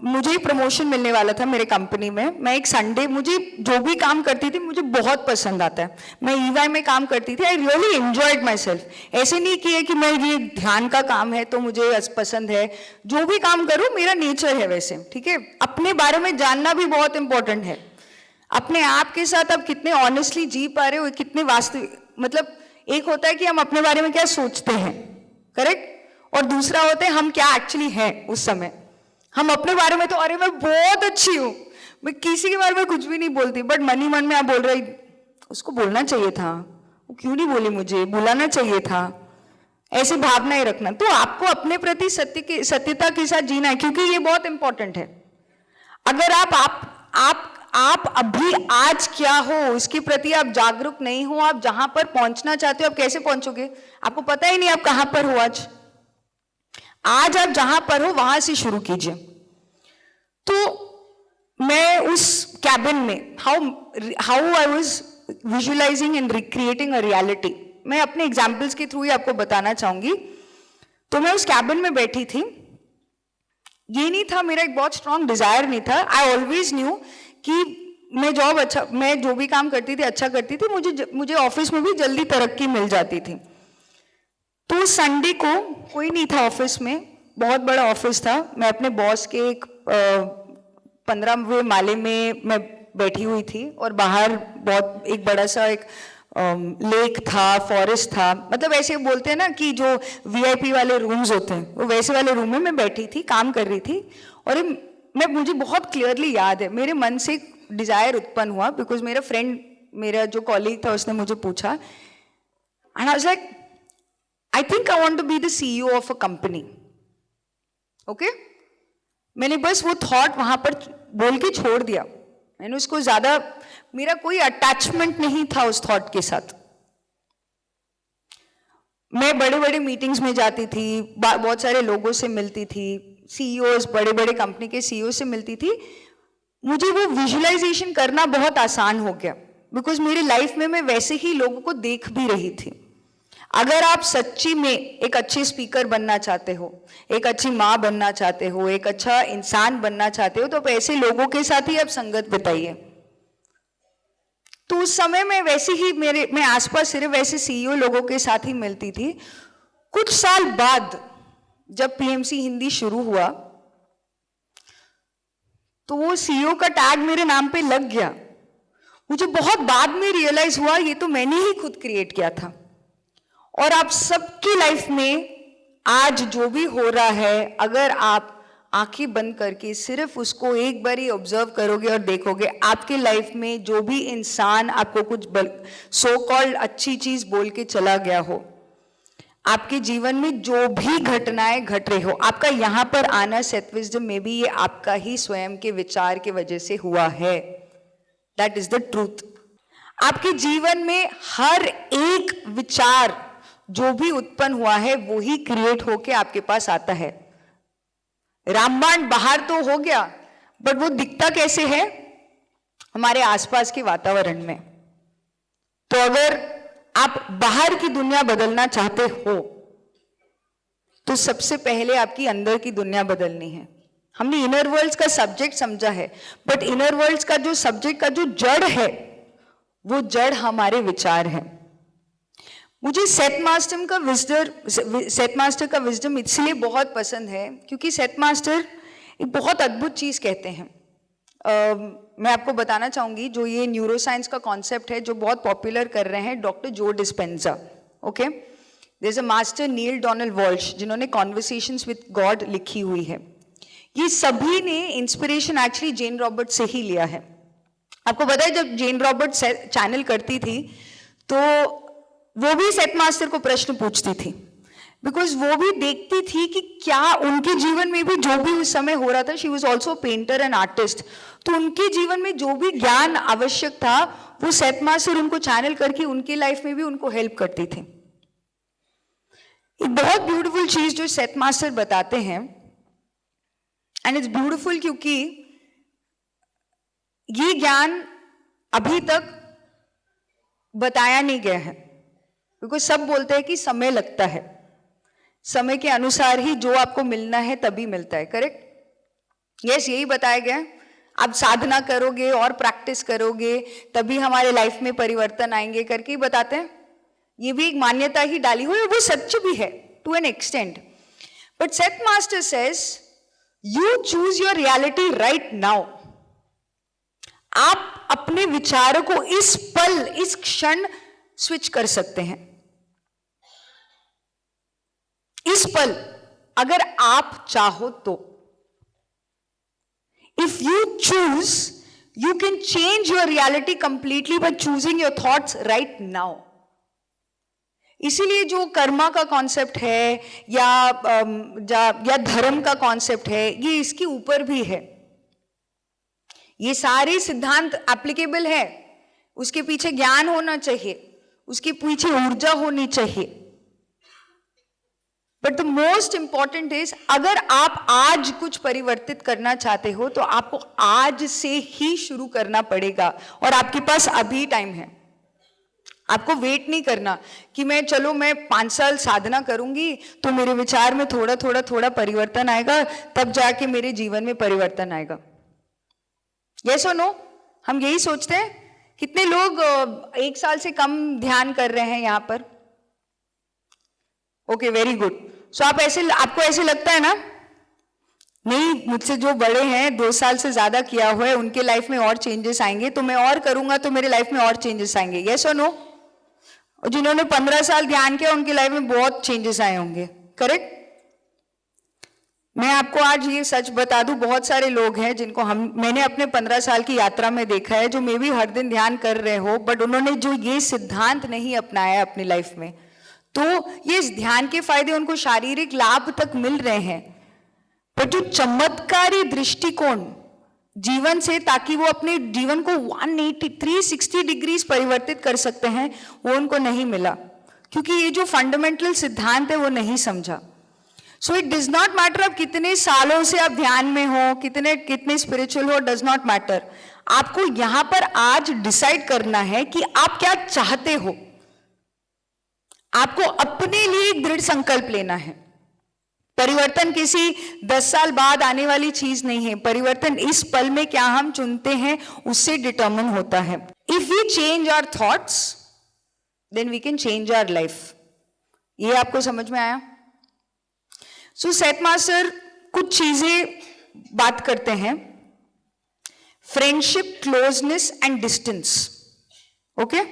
मुझे प्रमोशन मिलने वाला था मेरे कंपनी में। मैं एक संडे, मुझे जो भी काम करती थी मुझे बहुत पसंद आता है। मैं ईवाई में काम करती थी, I really enjoyed my self. ऐसे नहीं किए कि मैं ये ध्यान का काम है तो मुझे पसंद है, जो भी काम करूं मेरा नेचर है वैसे, ठीक है? अपने बारे में जानना भी बहुत इंपॉर्टेंट है। अपने आप के साथ आप कितने ऑनेस्टली जी पा रहे हो, कितने वास्तविक, मतलब एक होता है कि हम अपने बारे में क्या सोचते हैं, करेक्ट, और दूसरा होता है हम क्या एक्चुअली हैं उस समय। हम अपने बारे में तो अरे मैं बहुत अच्छी हूं, मैं किसी के बारे में कुछ भी नहीं बोलती, बट मन ही मन में आप बोल रहे उसको बोलना चाहिए था, वो क्यों नहीं बोली, मुझे बुलाना चाहिए था, ऐसी भावनाएं रखना। तो आपको अपने प्रति सत्यता के साथ जीना है, क्योंकि ये बहुत इंपॉर्टेंट है। अगर आप अभी आज क्या हो इसके प्रति आप जागरूक नहीं हो, आप जहां पर पहुंचना चाहते हो आप कैसे पहुंचोगे? आपको पता ही नहीं आप कहां पर हो। आज आप जहां पर हो वहां से शुरू कीजिए। तो मैं उस कैबिन में how I was visualising and recreating a reality, मैं अपने एग्जाम्पल्स के थ्रू ही आपको बताना चाहूंगी। तो मैं उस कैबिन में बैठी थी, ये नहीं था, मेरा एक बहुत स्ट्रांग डिजायर नहीं था। आई ऑलवेज न्यू कि मैं जो भी काम करती थी अच्छा करती थी, मुझे ऑफिस में भी जल्दी तरक्की मिल जाती थी। तो संडे को कोई नहीं था ऑफिस में, बहुत बड़ा ऑफिस था। मैं अपने बॉस के एक 15वें माले में मैं बैठी हुई थी, और बाहर बहुत एक बड़ा सा एक लेक था, फॉरेस्ट था, मतलब ऐसे बोलते हैं ना कि जो वीआईपी वाले रूम्स होते हैं, वो वैसे वाले रूम में मैं बैठी थी, काम कर रही थी। और मुझे बहुत क्लियरली याद है, मेरे मन से एक डिजायर उत्पन्न हुआ, बिकॉज मेरा फ्रेंड, मेरा जो कॉलीग था, उसने मुझे पूछा, and I was like, I think I want to be the CEO of a company. Okay? मैंने बस वो थॉट वहां पर बोल के छोड़ दिया। मैंने उसको ज्यादा, मेरा कोई अटैचमेंट नहीं था उस थॉट के साथ। मैं बड़े बड़े मीटिंग्स में जाती थी, बहुत सारे लोगों से मिलती थी, सीईओज, बड़े बड़े कंपनी के सीईओ से मिलती थी। मुझे वो विजुअलाइजेशन करना बहुत आसान हो गया, बिकॉज मेरी लाइफ में मैं वैसे ही लोगों को देख भी रही थी। अगर आप सच्ची में एक अच्छे स्पीकर बनना चाहते हो, एक अच्छी माँ बनना चाहते हो, एक अच्छा इंसान बनना चाहते हो, तो आप ऐसे लोगों के साथ ही आप संगत बिताइए। तो उस समय में वैसे ही मैं आसपास सिर्फ वैसे सीईओ लोगों के साथ ही मिलती थी। कुछ साल बाद जब पीएमसी हिंदी शुरू हुआ, तो वो सीईओ का टैग मेरे नाम पे लग गया। मुझे बहुत बाद में रियलाइज हुआ ये तो मैंने ही खुद क्रिएट किया था। और आप सबकी लाइफ में आज जो भी हो रहा है, अगर आप आंखें बंद करके सिर्फ उसको एक बार ही ऑब्जर्व करोगे और देखोगे आपके लाइफ में जो भी इंसान आपको कुछ सो कॉल्ड अच्छी चीज बोल के चला गया हो, आपके जीवन में जो भी घटनाएं घट रही हो, आपका यहां पर आना सेथ विजडम में भी ये आपका ही स्वयं के विचार के वजह से हुआ है। That is the truth. आपके जीवन में हर एक विचार जो भी उत्पन्न हुआ है वो ही क्रिएट होके आपके पास आता है। रामबाण बाहर तो हो गया, बट वो दिखता कैसे है? हमारे आसपास के वातावरण में। तो अगर आप बाहर की दुनिया बदलना चाहते हो तो सबसे पहले आपकी अंदर की दुनिया बदलनी है। हमने इनर वर्ल्ड्स का सब्जेक्ट समझा है, बट इनर वर्ल्ड्स का जो सब्जेक्ट का जो जड़ है वो जड़ हमारे विचार है। मुझे सेथ मास्टर का विजडम इसलिए बहुत पसंद है क्योंकि सेथ मास्टर एक बहुत अद्भुत चीज कहते हैं। मैं आपको बताना चाहूंगी, जो ये न्यूरोसाइंस का कॉन्सेप्ट है जो बहुत पॉपुलर कर रहे हैं doctor Joe Dispenza. Okay, there is a master Neale Donald Walsch जिन्होंने कॉन्वर्सेशंस विद गॉड लिखी हुई है। ये सभी ने इंस्पिरेशन एक्चुअली जेन रॉबर्ट से ही लिया है। आपको पता है जब जेन रॉबर्ट चैनल करती थी तो वो भी सेथ मास्टर को प्रश्न पूछती थी, बिकॉज वो भी देखती थी कि क्या उनके जीवन में भी जो भी उस समय हो रहा था, she was also painter and artist, तो उनके जीवन में जो भी ज्ञान आवश्यक था वो सेथ मास्टर उनको चैनल करके उनके लाइफ में भी उनको हेल्प करती थी। एक बहुत ब्यूटीफुल चीज जो सेथ मास्टर बताते हैं, एंड इट्स ब्यूटीफुल क्योंकि ये ज्ञान अभी तक बताया नहीं गया है, बिकॉज सब बोलते हैं कि समय लगता है, समय के अनुसार ही जो आपको मिलना है तभी मिलता है। करेक्ट? यस, यही बताया गया। आप साधना करोगे और प्रैक्टिस करोगे तभी हमारे लाइफ में परिवर्तन आएंगे करके ही बताते हैं। ये भी एक मान्यता ही डाली हुई है, वो सच भी है to an extent. But Seth master says you choose your reality right now. आप अपने विचारों को इस पल, इस क्षण स्विच कर सकते हैं। इस पल, अगर आप चाहो तो। If you choose, you can change your reality completely by choosing your thoughts right now. इसीलिए जो कर्मा का कॉन्सेप्ट है या धर्म का कॉन्सेप्ट है, ये इसके ऊपर भी है। ये सारे सिद्धांत एप्लीकेबल है। उसके पीछे ज्ञान होना चाहिए, उसके पीछे ऊर्जा होनी चाहिए। But the most important is, अगर आप आज कुछ परिवर्तित करना चाहते हो तो आपको आज से ही शुरू करना पड़ेगा, और आपके पास अभी टाइम है। आपको वेट नहीं करना कि मैं 5 साल साधना करूंगी तो मेरे विचार में थोड़ा परिवर्तन आएगा, तब जाके मेरे जीवन में परिवर्तन आएगा। यस और नो? हम यही सोचते हैं। कितने लोग 1 साल से कम ध्यान कर रहे हैं यहां पर? Okay, very good. सो आपको ऐसे लगता है ना, नहीं मुझसे जो बड़े हैं 2 साल से ज्यादा किया हुआ है उनके लाइफ में और चेंजेस आएंगे, तो मैं और करूंगा तो मेरे लाइफ में और चेंजेस आएंगे। यस और नो? और जिन्होंने 15 साल ध्यान किया उनकी लाइफ में बहुत चेंजेस आए होंगे। करेक्ट? मैं आपको आज ये सच बता दूं, बहुत सारे लोग हैं जिनको मैंने अपने 15 साल की यात्रा में देखा है, जो मे भी हर दिन ध्यान कर रहे हो, बट उन्होंने जो ये सिद्धांत नहीं अपनाया अपनी लाइफ में, तो ये ध्यान के फायदे उनको शारीरिक लाभ तक मिल रहे हैं, पर जो चमत्कारी दृष्टिकोण जीवन से, ताकि वो अपने जीवन को 360 डिग्रीज परिवर्तित कर सकते हैं, वो उनको नहीं मिला, क्योंकि ये जो फंडामेंटल सिद्धांत है वो नहीं समझा। So it does not matter आप कितने सालों से आप ध्यान में हो, कितने स्पिरिचुअल हो, डज नॉट मैटर। आपको यहां पर आज डिसाइड करना है कि आप क्या चाहते हो। आपको अपने लिए एक दृढ़ संकल्प लेना है। परिवर्तन किसी 10 साल बाद आने वाली चीज नहीं है। परिवर्तन इस पल में क्या हम चुनते हैं उससे डिटरमिन होता है। If we change our thoughts then we can change our life. ये आपको समझ में आया? सो सेथ मास्टर कुछ चीजें बात करते हैं, friendship, closeness and distance. Okay,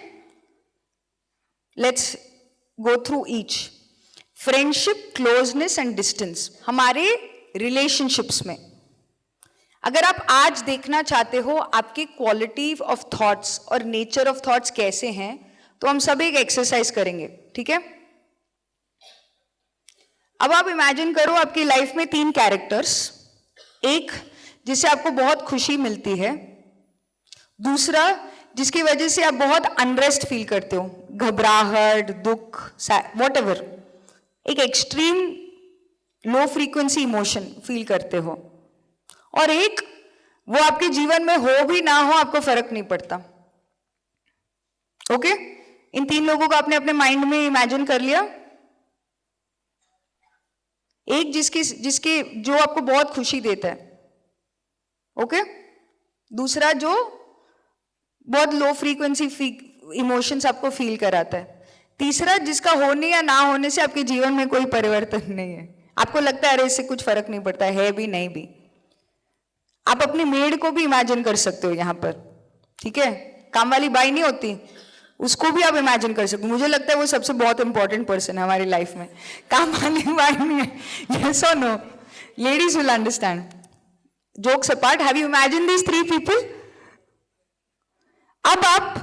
let's go through each. Friendship, closeness and distance. हमारे रिलेशनशिप्स में। अगर आप आज देखना चाहते हो आपके क्वालिटी ऑफ थॉट्स और नेचर ऑफ थॉट्स कैसे हैं, तो हम सब एक एक्सरसाइज करेंगे, ठीक है? अब आप इमेजिन करो आपकी लाइफ में 3 कैरेक्टर्स, एक जिससे आपको बहुत खुशी मिलती है, दूसरा जिसकी वजह से आप बहुत अनरेस्ट फील करते हो, घबराहट, दुख, व्हाटएवर, एक extreme low frequency emotion feel करते हो, और एक वो आपके जीवन में हो भी ना हो आपको फर्क नहीं पड़ता। ओके? इन 3 लोगों को आपने अपने माइंड में इमेजिन कर लिया। एक जिसके जो आपको बहुत खुशी देता है, ओके? दूसरा जो बहुत लो फ्रीक्वेंसी इमोशंस आपको फील कराता है, तीसरा जिसका होने या ना होने से आपके जीवन में कोई परिवर्तन नहीं है, आपको लगता है अरे इससे कुछ फर्क नहीं पड़ता है भी नहीं भी। आप अपनी मेड को भी इमेजिन कर सकते हो यहां पर, ठीक है? काम वाली बाई नहीं होती, उसको भी आप इमेजिन कर सकते हो। मुझे लगता है वो सबसे बहुत इंपॉर्टेंट पर्सन है हमारी लाइफ में, काम वाली बाई नहीं है। यस और no? Ladies will understand. Jokes apart, have you imagine these 3 people? अब आप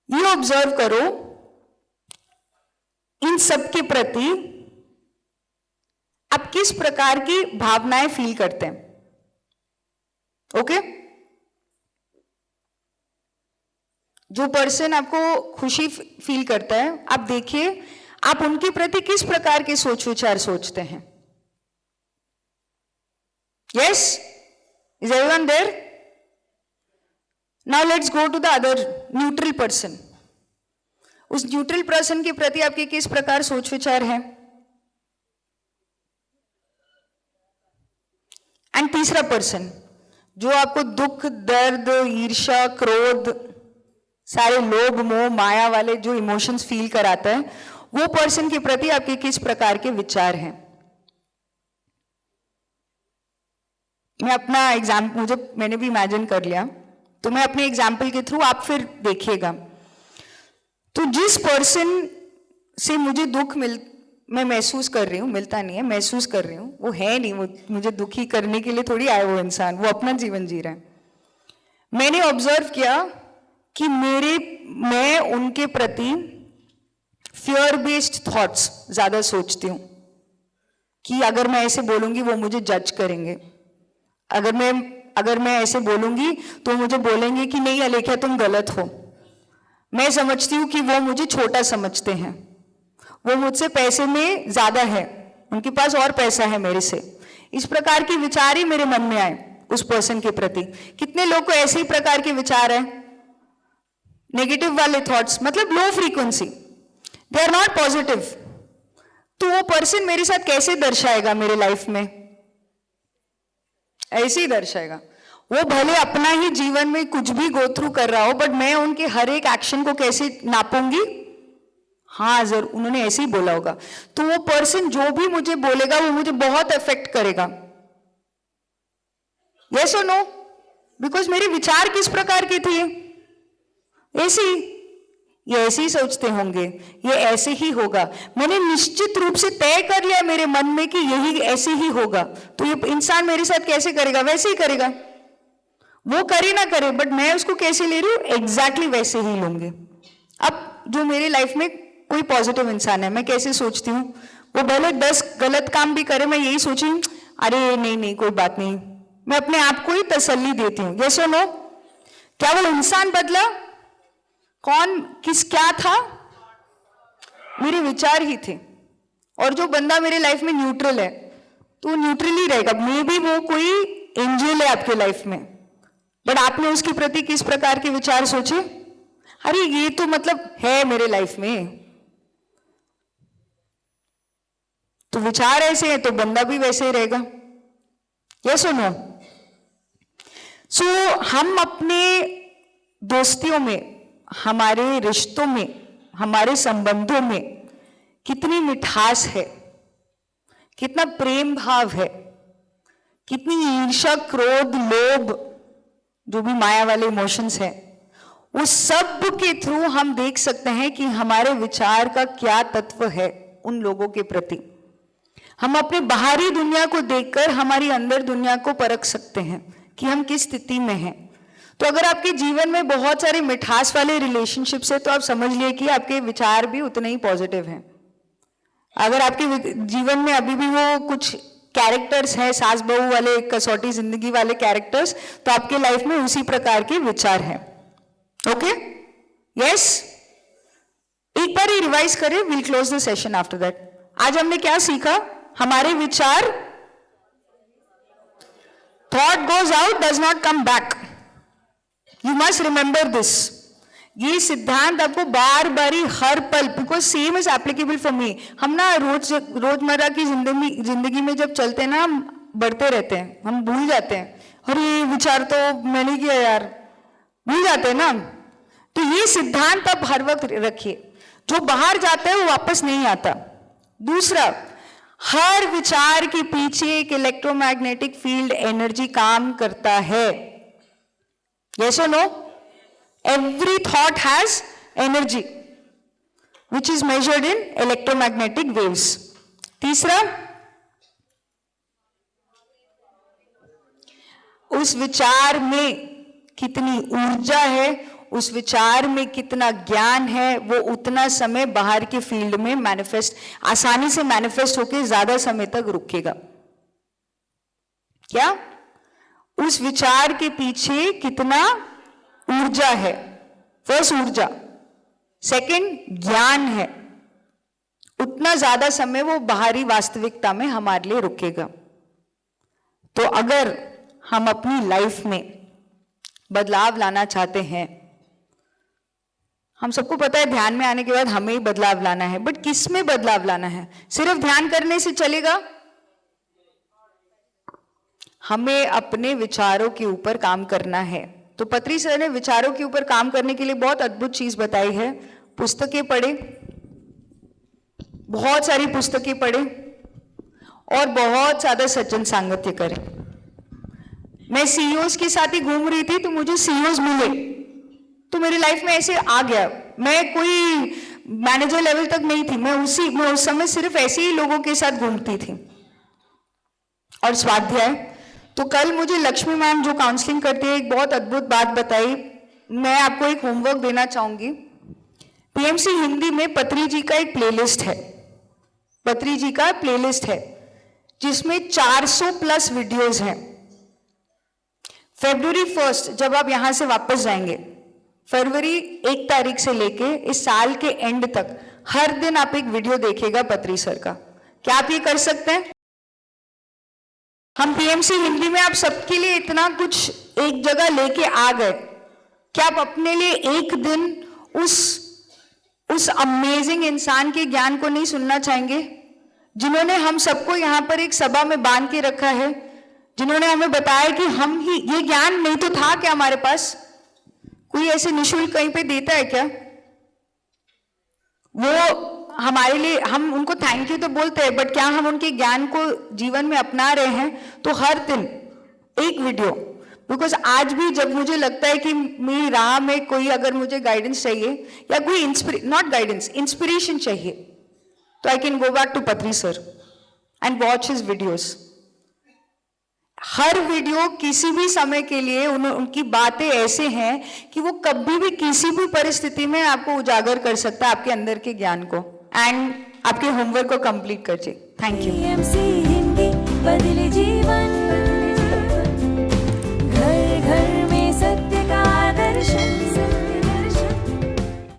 ये ऑब्जर्व करो इन सब के प्रति आप किस प्रकार की भावनाएं फील करते हैं। ओके? जो पर्सन आपको खुशी फील करता है, आप देखिए आप उनके प्रति किस प्रकार के सोच विचार सोचते हैं। Yes? Is everyone there? Now let's go to the other neutral person. उस न्यूट्रल पर्सन के प्रति आपके किस प्रकार सोच विचार हैं? एंड तीसरा पर्सन जो आपको दुख, दर्द, ईर्ष्या, क्रोध, सारे लोभ, मोह, माया वाले जो इमोशंस फील कराता है, वो पर्सन के प्रति आपके किस प्रकार के विचार हैं। मैं अपना एग्जाम्पल मैंने भी इमेजिन कर लिया, तो मैं अपने एग्जाम्पल के थ्रू आप फिर देखिएगा। तो जिस पर्सन से मुझे दुख मैं महसूस कर रही हूँ, मिलता नहीं है, महसूस कर रही हूँ, वो है नहीं, वो मुझे दुखी करने के लिए थोड़ी आए वो इंसान, वो अपना जीवन जी रहा है। मैंने ऑब्जर्व किया कि मैं उनके प्रति फियर बेस्ड थॉट्स ज्यादा सोचती हूँ कि अगर मैं ऐसे बोलूंगी वो मुझे जज करेंगे, अगर मैं ऐसे बोलूंगी तो मुझे बोलेंगे कि नहीं अलेख्या तुम गलत हो। मैं समझती हूँ कि वो मुझे छोटा समझते हैं, वो मुझसे पैसे में ज्यादा है, उनके पास और पैसा है मेरे से। इस प्रकार के विचार ही मेरे मन में आए उस पर्सन के प्रति। कितने लोग को ऐसे ही प्रकार के विचार है, नेगेटिव वाले थॉट्स, मतलब low frequency, they are not positive. तो वो पर्सन मेरे साथ कैसे दर्शाएगा मेरे लाइफ में? ऐसे ही दर्शाएगा। वो भले अपना ही जीवन में कुछ भी गो थ्रू कर रहा हो, बट मैं उनके हर एक एक्शन को कैसे नापूंगी? हाँ जरूर, उन्होंने ऐसे ही बोला होगा, तो वो पर्सन जो भी मुझे बोलेगा वो मुझे बहुत अफेक्ट करेगा। यस और नो? बिकॉज मेरे विचार किस प्रकार के थे? ऐसे ही, ये ऐसे ही सोचते होंगे, ये ऐसे ही होगा। मैंने निश्चित रूप से तय कर लिया मेरे मन में कि यही ऐसे ही होगा, तो ये इंसान मेरे साथ कैसे करेगा? वैसे ही करेगा। वो करे ना करे, बट मैं उसको कैसे ले रही हूँ? एग्जैक्टली वैसे ही लूंगी। अब जो मेरी लाइफ में कोई पॉजिटिव इंसान है, मैं कैसे सोचती हूँ? वो भले 10 गलत काम भी करे, मैं यही सोची अरे नहीं कोई बात नहीं, मैं अपने आप को ही तसल्ली देती हूँ। यस और नो? क्या वो इंसान बदला? कौन क्या था? मेरे विचार ही थे। और जो बंदा मेरे लाइफ में न्यूट्रल है, तो न्यूट्रल ही रहेगा। मे बी वो कोई एंजल है आपके लाइफ में, बट आपने उसके प्रति किस प्रकार के विचार सोचे? अरे ये तो मतलब है मेरे लाइफ में, तो विचार ऐसे है तो बंदा भी वैसे ही रहेगा। यस और नो? सो हम अपने दोस्तियों में, हमारे रिश्तों में, हमारे संबंधों में कितनी मिठास है, कितना प्रेम भाव है, कितनी ईर्ष्या, क्रोध, लोभ, जो भी माया वाले इमोशंस हैं, उस सब के थ्रू हम देख सकते हैं कि हमारे विचार का क्या तत्व है उन लोगों के प्रति। हम अपने बाहरी दुनिया को देखकर हमारी अंदर दुनिया को परख सकते हैं कि हम किस स्थिति में हैं। तो अगर आपके जीवन में बहुत सारे मिठास वाले रिलेशनशिप्स है तो आप समझ लिए कि आपके विचार भी उतने ही पॉजिटिव हैं। अगर आपके जीवन में अभी भी वो कुछ कैरेक्टर्स हैं, सास बहू वाले, कसौटी जिंदगी वाले कैरेक्टर्स, तो आपके लाइफ में उसी प्रकार के विचार हैं। ओके, यस, एक बार ही रिवाइज करें, will close the session after that. आज हमने क्या सीखा? हमारे विचार, thought goes out does not come back, you must remember this. ये सिद्धांत आपको बार बार ही हर पल, because same is applicable for me. हम ना रोजमर्रा की जिंदगी में जब चलते हैं ना, हम बढ़ते रहते हैं, हम भूल जाते हैं, अरे ये विचार तो मैंने किया यार, भूल जाते हैं ना। तो ये सिद्धांत आप हर वक्त रखिए, जो बाहर जाता है वो वापस नहीं आता। दूसरा, हर विचार के पीछे एक इलेक्ट्रोमैग्नेटिक फील्ड एनर्जी काम करता है। यस और no? Every thought has energy which is measured in electromagnetic waves. तीसरा, उस विचार में कितनी ऊर्जा है, उस विचार में कितना ज्ञान है, वो उतना समय बाहर के फील्ड में मैनिफेस्ट, आसानी से मैनिफेस्ट होकर ज्यादा समय तक रुकेगा। क्या? उस विचार के पीछे कितना ऊर्जा है, फर्स्ट ऊर्जा, सेकंड ज्ञान है, उतना ज्यादा समय वो बाहरी वास्तविकता में हमारे लिए रुकेगा। तो अगर हम अपनी लाइफ में बदलाव लाना चाहते हैं, हम सबको पता है ध्यान में आने के बाद हमें ही बदलाव लाना है, बट किस में बदलाव लाना है? सिर्फ ध्यान करने से चलेगा? हमें अपने विचारों के ऊपर काम करना है। तो पत्री सर ने विचारों के ऊपर काम करने के लिए बहुत अद्भुत चीज बताई है। पुस्तकें पढ़े, बहुत सारी पुस्तकें पढ़े और बहुत ज्यादा सज्जन सांगत्य करें। मैं सीईओज के साथ ही घूम रही थी तो मुझे सीईओज मिले, तो मेरी लाइफ में ऐसे आ गया। मैं कोई मैनेजर लेवल तक नहीं थी, मैं उस समय सिर्फ ऐसे ही लोगों के साथ घूमती थी। और स्वाध्याय, तो कल मुझे लक्ष्मी मैम जो काउंसलिंग करती है एक बहुत अद्भुत बात बताई। मैं आपको एक होमवर्क देना चाहूंगी। पीएमसी हिंदी में पत्री जी का एक प्लेलिस्ट है, पत्री जी का प्लेलिस्ट है जिसमें 400 प्लस वीडियोस हैं। February 1 जब आप यहां से वापस जाएंगे, फरवरी 1 तारीख से लेके इस साल के एंड तक हर दिन आप एक वीडियो देखिएगा पत्री सर का। क्या आप ये कर सकते हैं? हम पीएमसी हिंदी में आप सबके लिए इतना कुछ एक जगह लेके आ गए, क्या आप अपने लिए एक दिन उस अमेजिंग इंसान के ज्ञान को नहीं सुनना चाहेंगे, जिन्होंने हम सबको यहाँ पर एक सभा में बांध के रखा है, जिन्होंने हमें बताया कि हम ही, ये ज्ञान नहीं तो था क्या हमारे पास? कोई ऐसे निःशुल्क कहीं पे देता है क्या? वो हमारे लिए, हम उनको थैंक यू तो बोलते हैं, बट क्या हम उनके ज्ञान को जीवन में अपना रहे हैं? तो हर दिन एक वीडियो, बिकॉज आज भी जब मुझे लगता है कि मेरी राह में कोई अगर मुझे गाइडेंस चाहिए या कोई नॉट गाइडेंस, इंस्पिरेशन चाहिए, तो I can go back to Patri sir and watch his videos. हर वीडियो किसी भी समय के लिए उनकी बातें ऐसे हैं कि वो कभी भी किसी भी परिस्थिति में आपको उजागर कर सकता है आपके अंदर के ज्ञान को, एंड आपके होमवर्क को कंप्लीट कीजिए। Thank you. पीएमसी हिंदी बदले जीवन।